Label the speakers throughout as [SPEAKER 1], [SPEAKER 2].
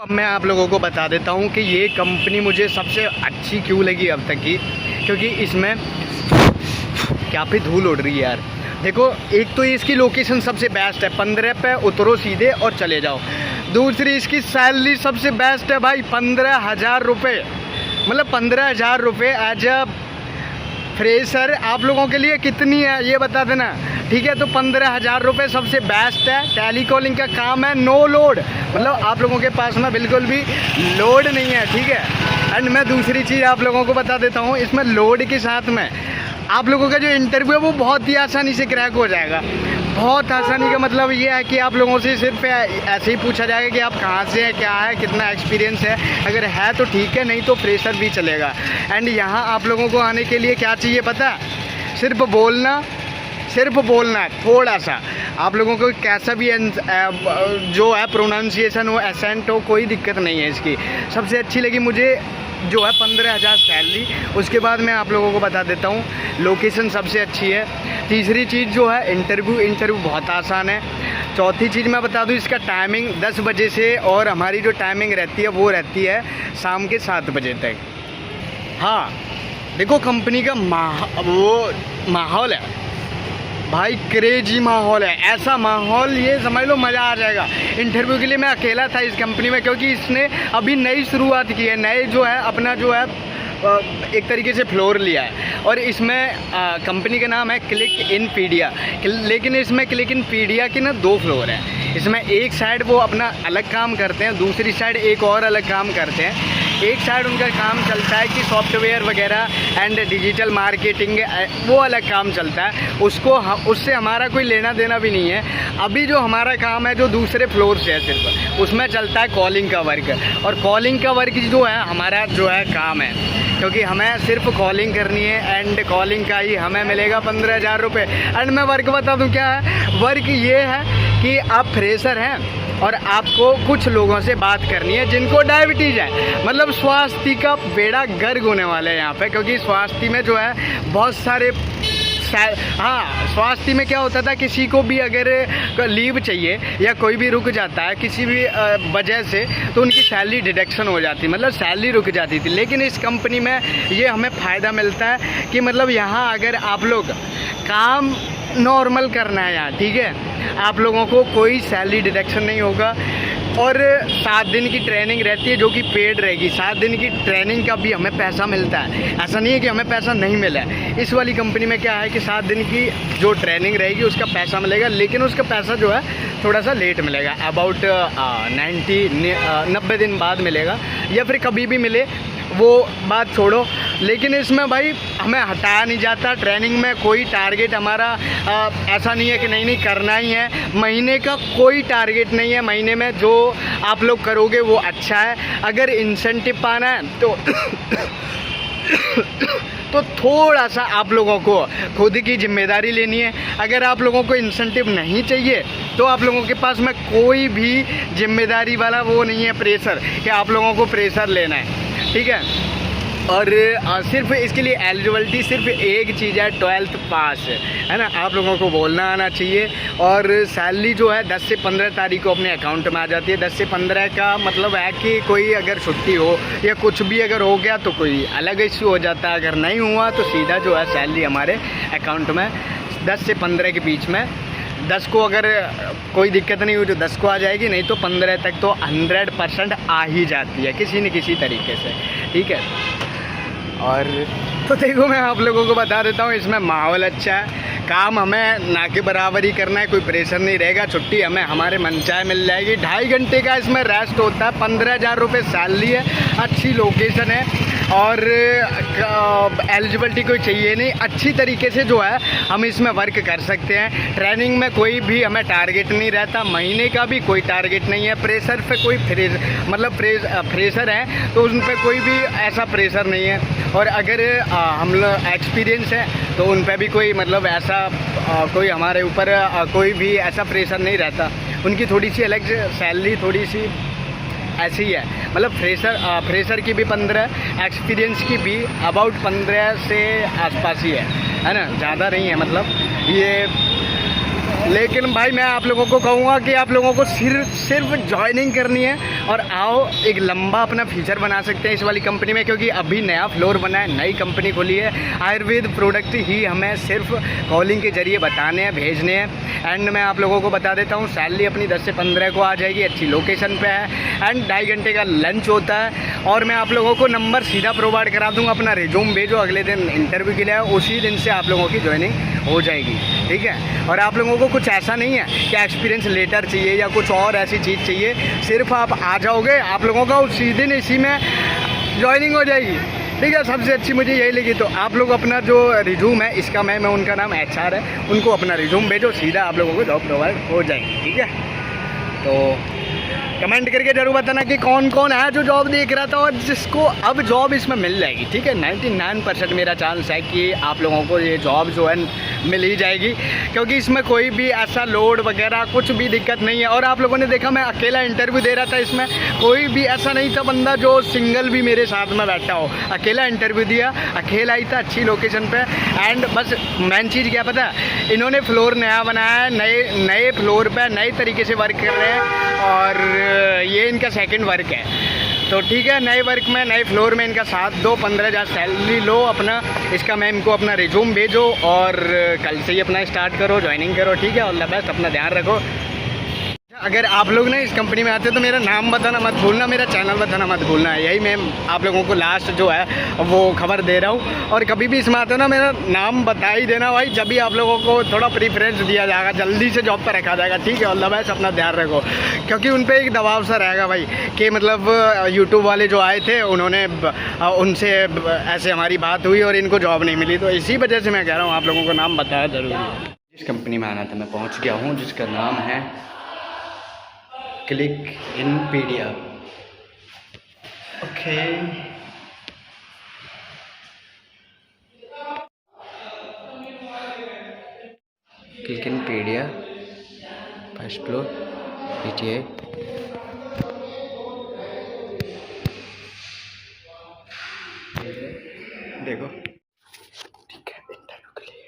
[SPEAKER 1] अब मैं आप लोगों को बता देता हूँ कि ये कंपनी मुझे सबसे अच्छी क्यों लगी अब तक की, क्योंकि इसमें क्या पे धूल उड़ रही है यार। देखो, एक तो इसकी लोकेशन सबसे बेस्ट है, 15 पे उतरो सीधे और चले जाओ। दूसरी, इसकी सैलरी सबसे बेस्ट है भाई, 15,000 रुपये। मतलब 15,000 रुपये एज अ फ्रेशर आप लोगों के लिए कितनी है ये बता देना, ठीक है। तो 15,000 रुपये सबसे बेस्ट है। टेली कॉलिंग का काम है, नो लोड, मतलब आप लोगों के पास में बिल्कुल भी लोड नहीं है, ठीक है। एंड मैं दूसरी चीज़ आप लोगों को बता देता हूँ, इसमें लोड के साथ में आप लोगों का जो इंटरव्यू है वो बहुत ही आसानी से क्रैक हो जाएगा। बहुत आसानी का मतलब ये है कि आप लोगों से सिर्फ ऐसे ही पूछा जाएगा कि आप कहाँ से हैं, क्या है, कितना एक्सपीरियंस है। अगर है तो ठीक है, नहीं तो फ्रेशर भी चलेगा। एंड यहाँ आप लोगों को आने के लिए क्या चाहिए पता है? सिर्फ बोलना है थोड़ा सा। आप लोगों को कैसा भी जो है प्रोनाउंसिएशन हो, एसेंट हो, कोई दिक्कत नहीं है इसकी। सबसे अच्छी लगी मुझे जो है 15,000 सैलरी। उसके बाद मैं आप लोगों को बता देता हूँ, लोकेशन सबसे अच्छी है। तीसरी चीज़ जो है इंटरव्यू बहुत आसान है। चौथी चीज़ मैं बता दूँ, इसका टाइमिंग 10 बजे से, और हमारी जो टाइमिंग रहती है वो रहती है शाम के 7 बजे तक। हाँ, देखो कंपनी का माहौल है भाई, क्रेजी माहौल है। ऐसा माहौल ये समझ लो मज़ा आ जाएगा। इंटरव्यू के लिए मैं अकेला था इस कंपनी में, क्योंकि इसने अभी नई शुरुआत की है, नए जो है अपना जो है एक तरीके से फ्लोर लिया है। और इसमें कंपनी का नाम है क्लिक इन पीडिया। लेकिन इसमें क्लिक इन पीडिया के ना 2 फ्लोर हैं। इसमें एक साइड वो अपना अलग काम करते हैं, दूसरी साइड एक और अलग काम करते हैं। एक साइड उनका काम चलता है कि सॉफ्टवेयर वगैरह एंड डिजिटल मार्केटिंग, वो अलग काम चलता है। उससे हमारा कोई लेना देना भी नहीं है। अभी जो हमारा काम है जो दूसरे फ्लोर से है, सिर्फ उसमें चलता है कॉलिंग का वर्क। और कॉलिंग का वर्क जो है हमारा जो है काम है, क्योंकि हमें सिर्फ कॉलिंग करनी है एंड कॉलिंग का ही हमें मिलेगा 15,000 रुपये। एंड मैं वर्क बता दूं क्या है। वर्क ये है कि आप फ्रेशर हैं और आपको कुछ लोगों से बात करनी है जिनको डायबिटीज़ है। मतलब स्वास्थ्य का बेड़ा गर्क होने वाला है यहाँ पे, क्योंकि स्वास्थ्य में जो है बहुत सारे स्वास्थ्य में क्या होता था, किसी को भी अगर लीव चाहिए या कोई भी रुक जाता है किसी भी वजह से, तो उनकी सैलरी डिडक्शन हो जाती, मतलब सैलरी रुक जाती थी। लेकिन इस कंपनी में ये हमें फ़ायदा मिलता है कि मतलब यहाँ अगर आप लोग काम नॉर्मल करना है यहाँ, ठीक है, आप लोगों को कोई सैलरी डिडक्शन नहीं होगा। और 7 दिन की ट्रेनिंग रहती है जो कि पेड रहेगी। 7 दिन की ट्रेनिंग का भी हमें पैसा मिलता है, ऐसा नहीं है कि हमें पैसा नहीं मिला है। इस वाली कंपनी में क्या है कि 7 दिन की जो ट्रेनिंग रहेगी उसका पैसा मिलेगा, लेकिन उसका पैसा जो है थोड़ा सा लेट मिलेगा, अबाउट 90 दिन बाद मिलेगा, या फिर कभी भी मिले वो बात छोड़ो। लेकिन इसमें भाई हमें हटाया नहीं जाता। ट्रेनिंग में कोई टारगेट हमारा ऐसा नहीं है कि नहीं करना ही है। महीने का कोई टारगेट नहीं है, महीने में जो आप लोग करोगे वो अच्छा है। अगर इंसेंटिव पाना है तो थोड़ा सा आप लोगों को खुद की जिम्मेदारी लेनी है। अगर आप लोगों को इंसेंटिव नहीं चाहिए तो आप लोगों के पास में कोई भी जिम्मेदारी वाला वो नहीं है प्रेशर कि आप लोगों को प्रेशर लेना है, ठीक है। और सिर्फ इसके लिए एलिजिबिलिटी सिर्फ एक चीज़ है, 12th पास है ना। आप लोगों को बोलना आना चाहिए। और सैलरी जो है 10 से 15 तारीख को अपने अकाउंट में आ जाती है। 10 से 15 का मतलब है कि कोई अगर छुट्टी हो या कुछ भी अगर हो गया तो कोई अलग इश्यू हो जाता है। अगर नहीं हुआ तो सीधा जो है सैलरी हमारे अकाउंट में 10 से 15 के बीच में। 10 को अगर कोई दिक्कत नहीं हुई तो 10 को आ जाएगी, नहीं तो 15 तक तो 100% आ ही जाती है किसी न किसी तरीके से, ठीक है। और तो देखो, मैं आप लोगों को बता देता हूँ, इसमें माहौल अच्छा है, काम हमें ना के बराबर ही करना है, कोई प्रेशर नहीं रहेगा। छुट्टी हमें हमारे मनचाहे मिल जाएगी। 2.5 घंटे का इसमें रेस्ट होता है। 15,000 रुपये सैलरी है, अच्छी लोकेशन है और एलिजिबिलिटी कोई चाहिए नहीं। अच्छी तरीके से जो है हम इसमें वर्क कर सकते हैं। ट्रेनिंग में कोई भी हमें टारगेट नहीं रहता, महीने का भी कोई टारगेट नहीं है। प्रेशर पे कोई फ्रेशर है तो उन पर कोई भी ऐसा प्रेशर नहीं है। और अगर हम लोग एक्सपीरियंस है तो उन पर भी कोई मतलब ऐसा कोई हमारे ऊपर कोई भी ऐसा प्रेशर नहीं रहता। उनकी थोड़ी सी अलग सैलरी थोड़ी सी ऐसी ही है, मतलब फ्रेशर की भी 15, एक्सपीरियंस की भी अबाउट 15 से आसपास ही है ना, ज़्यादा नहीं है। मतलब ये लेकिन भाई मैं आप लोगों को कहूँगा कि आप लोगों को सिर्फ ज्वाइनिंग करनी है और आओ, एक लंबा अपना फ्यूचर बना सकते हैं इस वाली कंपनी में, क्योंकि अभी नया फ्लोर बना है, नई कंपनी खुली है। आयुर्वेद प्रोडक्ट ही हमें सिर्फ कॉलिंग के ज़रिए बताने हैं, भेजने हैं। एंड मैं आप लोगों को बता देता हूँ, सैलरी अपनी 10 से 15 को आ जाएगी, अच्छी लोकेशन पे है एंड 2.5 घंटे का लंच होता है। और मैं आप लोगों को नंबर सीधा प्रोवाइड करा दूँगा, अपना रिज्यूम भेजो, अगले दिन इंटरव्यू के लिए उसी दिन से आप लोगों की ज्वाइनिंग हो जाएगी, ठीक है। और आप लोगों को कुछ ऐसा नहीं है कि एक्सपीरियंस लेटर चाहिए या कुछ और ऐसी चीज़ चाहिए, सिर्फ आप आ जाओगे, आप लोगों का उसी दिन इसी में ज्वाइनिंग हो जाएगी, ठीक है। सबसे अच्छी मुझे यही लगी। तो आप लोग अपना जो रिज्यूम है, इसका मैं उनका नाम HR है, उनको अपना रिज्यूम भेजो, सीधा आप लोगों को जॉब प्रोवाइड हो जाएगी, ठीक है। तो कमेंट करके जरूर बताना कि कौन कौन है जो जॉब देख रहा था और जिसको अब जॉब इसमें मिल जाएगी, ठीक है। 99% मेरा चांस है कि आप लोगों को ये जॉब जो है मिल ही जाएगी, क्योंकि इसमें कोई भी ऐसा लोड वगैरह कुछ भी दिक्कत नहीं है। और आप लोगों ने देखा, मैं अकेला इंटरव्यू दे रहा था, इसमें कोई भी ऐसा नहीं था बंदा जो सिंगल भी मेरे साथ में बैठा हो। अकेला इंटरव्यू दिया, अकेला ही था, अच्छी लोकेशन पे। एंड बस मेन चीज़ क्या पता, इन्होंने फ्लोर नया बनाया है, नए फ्लोर पे नए तरीके से वर्क कर रहे हैं और ये इनका सेकंड वर्क है। तो ठीक है, नए वर्क में नए फ्लोर में इनका साथ दो, 15,000 सैलरी लो अपना। इसका मैं इनको अपना रिज्यूम भेजो और कल से ही अपना स्टार्ट करो, ज्वाइनिंग करो, ठीक है। ऑल द बेस्ट, अपना ध्यान रखो। अगर आप लोग ना इस कंपनी में आते हो तो मेरा नाम बताना मत भूलना, मेरा चैनल बताना मत भूलना। यही मैं आप लोगों को लास्ट जो है वो खबर दे रहा हूँ। और कभी भी इसमें आते हो ना, मेरा नाम बता ही देना भाई, जब भी आप लोगों को थोड़ा प्रीफरेंस दिया जाएगा, जल्दी से जॉब पर रखा जाएगा, ठीक है। ऑल द बेस्ट, अपना ध्यान रखो, क्योंकि उन पर एक दबाव सा रहेगा भाई कि मतलब यूट्यूब वाले जो आए थे उन्होंने उनसे ऐसे हमारी बात हुई और इनको जॉब नहीं मिली। तो इसी वजह से मैं कह रहा हूँ आप लोगों को नाम बताया ज़रूरी है। जिस कंपनी में आना था मैं पहुँच गया हूँ, जिसका नाम है क्लिकिनपीडिया। ओके, क्लिकिनपीडिया, फर्स्ट फ्लोर, PTA। देखो, ठीक है, इंटरव्यू के लिए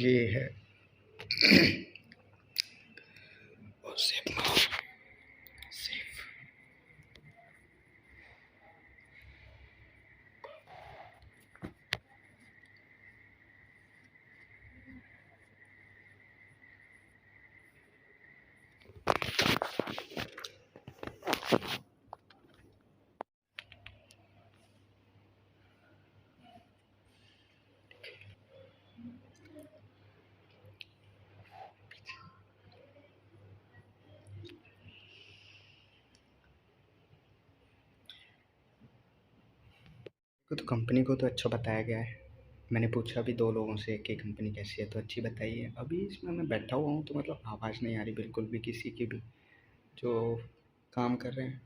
[SPEAKER 1] ये है और सेफ। तो कंपनी को तो अच्छा बताया गया है। मैंने पूछा भी 2 लोगों से कि कंपनी कैसी है, तो अच्छी बताई है। अभी इसमें मैं बैठा हुआ हूँ तो मतलब आवाज़ नहीं आ रही बिल्कुल भी किसी की भी जो काम कर रहे हैं।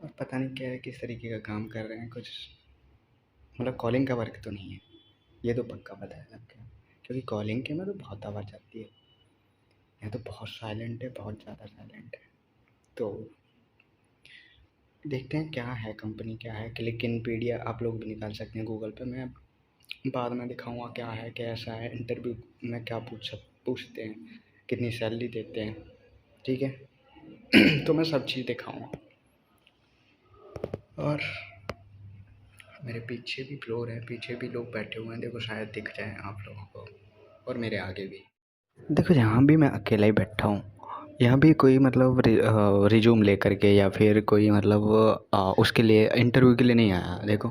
[SPEAKER 1] और पता नहीं क्या है, किस तरीके का काम कर रहे हैं, कुछ मतलब कॉलिंग का वर्क तो नहीं है, ये तो पक्का पता है सबको, क्योंकि कॉलिंग के में तो बहुत आवाज़ आती है। यहाँ तो बहुत साइलेंट है, बहुत ज़्यादा साइलेंट है। तो देखते हैं क्या है, कंपनी क्या है। क्लिकिनपीडिया आप लोग भी निकाल सकते हैं गूगल पे, मैं बाद में दिखाऊंगा क्या है, कैसा है, इंटरव्यू में क्या पूछते हैं, कितनी सैलरी देते हैं, ठीक है। तो मैं सब चीज़ दिखाऊंगा। और मेरे पीछे भी फ्लोर है, पीछे भी लोग बैठे हुए हैं, देखो शायद दिख जाए आप लोगों को, और मेरे आगे भी देखो। यहाँ भी मैं अकेला ही बैठा हूँ, यहाँ भी कोई मतलब रिज्यूम लेकर के या फिर कोई मतलब उसके लिए इंटरव्यू के लिए नहीं आया। देखो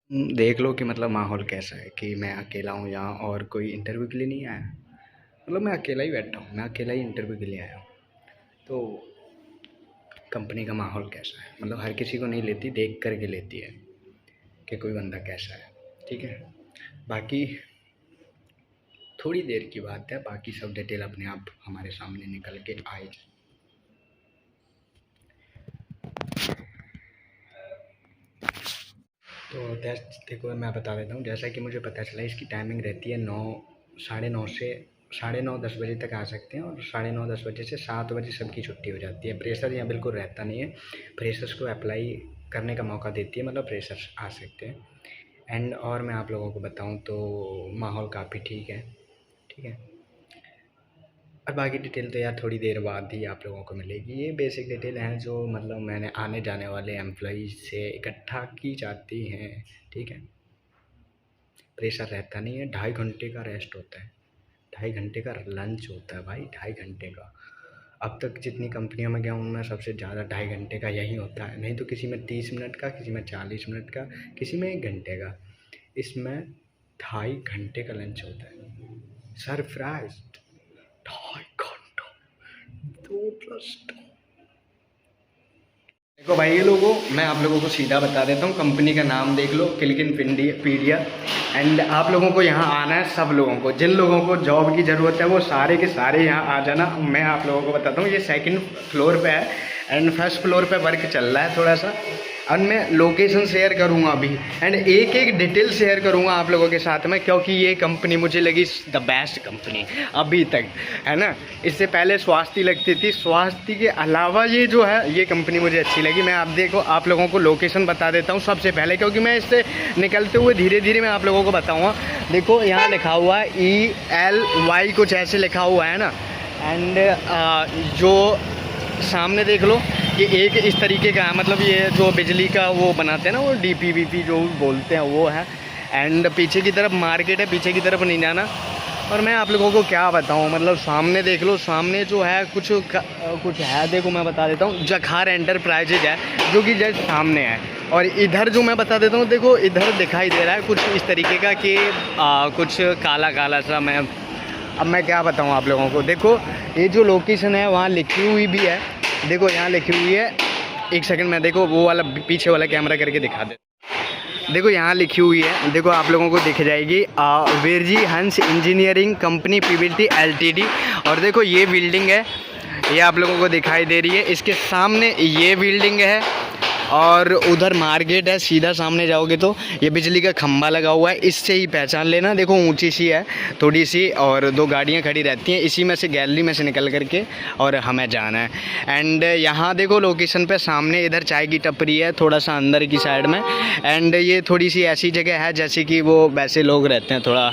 [SPEAKER 1] देख लो कि मतलब माहौल कैसा है, कि मैं अकेला हूँ यहाँ और कोई इंटरव्यू के लिए नहीं आया। मतलब मैं अकेला ही बैठा हूँ, मैं अकेला ही इंटरव्यू के लिए आया हूँ। तो कंपनी का माहौल कैसा है, मतलब हर किसी को नहीं लेती, देख कर के लेती है कि कोई बंदा कैसा है, ठीक है। बाकी थोड़ी देर की बात है, बाकी सब डिटेल अपने आप हमारे सामने निकल के आए। तो देखो मैं बता देता हूँ, जैसा कि मुझे पता चला इसकी टाइमिंग रहती है 9, 9:30 से 9:30 10 बजे तक आ सकते हैं, और 9:30 10 बजे से 7 बजे सबकी छुट्टी हो जाती है। फ्रेशर यहाँ बिल्कुल रहता नहीं है, फ्रेशर्स को अप्लाई करने का मौका देती है, मतलब फ्रेशर्स आ सकते हैं। एंड और मैं आप लोगों को बताऊं तो माहौल काफ़ी ठीक है, ठीक है। और बाकी डिटेल तो यार थोड़ी देर बाद ही आप लोगों को मिलेगी। ये बेसिक डिटेल हैं जो मतलब मैंने आने जाने वाले एम्प्लॉइज़ से इकट्ठा की जाती हैं, ठीक है। प्रेशर रहता नहीं है, 2.5 घंटे का रेस्ट होता है, 2.5 घंटे का लंच होता है भाई, 2.5 घंटे का। अब तक जितनी कंपनियों में गया हूँ मैं, सबसे ज़्यादा 2.5 घंटे का यही होता है, नहीं तो किसी में 30 मिनट का, किसी में 40 मिनट का, किसी में 1 घंटे का। इसमें 2.5 घंटे का लंच होता है। सरप्राइज्ड 2.5 घंटा, 2+2। देखो भाई ये लोगों, मैं आप लोगों को सीधा बता देता हूँ, कंपनी का नाम देख लो, क्लिक इन पीडिया। एंड आप लोगों को यहाँ आना है, सब लोगों को, जिन लोगों को जॉब की ज़रूरत है वो सारे के सारे यहाँ आ जाना। मैं आप लोगों को बताता हूँ, ये 2nd फ्लोर पे है एंड 1st फ्लोर पे वर्क चल रहा है थोड़ा सा। और मैं लोकेशन शेयर करूँगा अभी, एंड एक एक डिटेल शेयर करूँगा आप लोगों के साथ में, क्योंकि ये कंपनी मुझे लगी द बेस्ट कंपनी अभी तक, है ना। इससे पहले स्वास्थ्य लगती थी, स्वास्थ्य के अलावा ये जो है ये कंपनी मुझे अच्छी लगी। मैं आप लोगों को लोकेशन बता देता हूँ सबसे पहले, क्योंकि मैं इससे निकलते हुए धीरे धीरे मैं आप लोगों को बताऊँगा। देखो यहाँ लिखा हुआ है ELY, कुछ ऐसे लिखा हुआ है ना। एंड जो सामने देख लो, ये एक इस तरीके का है, मतलब ये जो बिजली का वो बनाते हैं ना, वो DP जो बोलते हैं वो है। एंड पीछे की तरफ मार्केट है, पीछे की तरफ नहीं जाना। और मैं आप लोगों को क्या बताऊं, मतलब सामने देख लो, सामने जो है कुछ है, देखो मैं बता देता हूं, जखार एंटरप्राइजेज है जो कि जस्ट सामने है। और इधर जो मैं बता देता हूं, देखो इधर दिखाई दे रहा है कुछ इस तरीके का कि कुछ काला काला सा। अब मैं क्या बताऊं आप लोगों को, देखो ये जो लोकेशन है वहाँ लिखी हुई भी है, देखो यहाँ लिखी हुई है। एक सेकंड में देखो वो वाला पीछे वाला कैमरा करके दिखा दे। देखो यहाँ लिखी हुई है, देखो आप लोगों को दिख जाएगी, वीरजी हंस इंजीनियरिंग कंपनी PVT LTD। और देखो ये बिल्डिंग है, ये आप लोगों को दिखाई दे रही है। इसके सामने ये बिल्डिंग है और उधर मार्केट है। सीधा सामने जाओगे तो ये बिजली का खंभा लगा हुआ है, इससे ही पहचान लेना। देखो ऊंची सी है थोड़ी सी, और 2 गाड़ियां खड़ी रहती हैं, इसी में से गैलरी में से निकल करके और हमें जाना है। एंड यहाँ देखो लोकेशन पे सामने इधर चाय की टपरी है, थोड़ा सा अंदर की साइड में। एंड ये थोड़ी सी ऐसी जगह है जैसे कि वो वैसे लोग रहते हैं, थोड़ा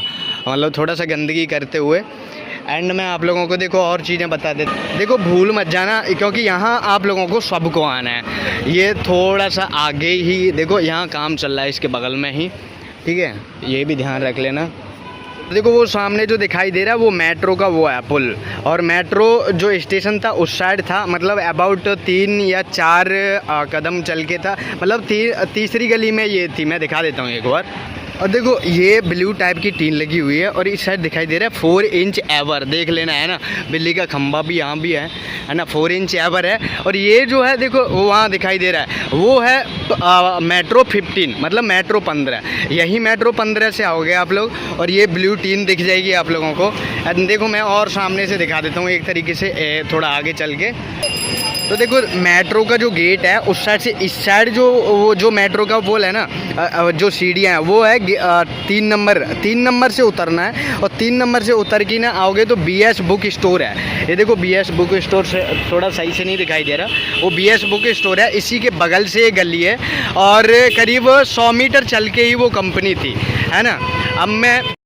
[SPEAKER 1] मतलब थोड़ा सा गंदगी करते हुए। एंड मैं आप लोगों को देखो और चीज़ें बता देता, देखो भूल मत जाना, क्योंकि यहाँ आप लोगों को सबको आना है। ये थोड़ा सा आगे ही देखो, यहाँ काम चल रहा है इसके बगल में ही, ठीक है, ये भी ध्यान रख लेना। देखो वो सामने जो दिखाई दे रहा है वो मेट्रो का वो है पुल, और मेट्रो जो स्टेशन था उस साइड था, मतलब अबाउट 3 या 4 कदम चल के था, मतलब तीसरी गली में ये थी। मैं दिखा देता हूँ एक बार। और देखो ये ब्लू टाइप की टीन लगी हुई है, और इस साइड दिखाई दे रहा है 4 इंच एवर, देख लेना है ना, बिजली का खंभा भी यहाँ भी है ना, 4 इंच एवर है। और ये जो है देखो वो वहाँ दिखाई दे रहा है, वो है मेट्रो 15, मतलब मेट्रो 15, यही मेट्रो 15 से आओगे आप लोग, और ये ब्लू टीन दिख जाएगी आप लोगों को। देखो मैं और सामने से दिखा देता हूँ एक तरीके से, थोड़ा आगे चल के। तो देखो मेट्रो का जो गेट है उस साइड से इस साइड जो मेट्रो का पोल है ना, जो सीढ़ियाँ हैं वो है 3 नंबर से उतरना है, और 3 नंबर से उतर के ना आओगे तो BS बुक स्टोर है। ये देखो BS बुक स्टोर से थोड़ा सही से नहीं दिखाई दे रहा, वो BS बुक स्टोर है, इसी के बगल से एक गली है, और करीब 100 मीटर चल के ही वो कंपनी थी, है ना। अब मैं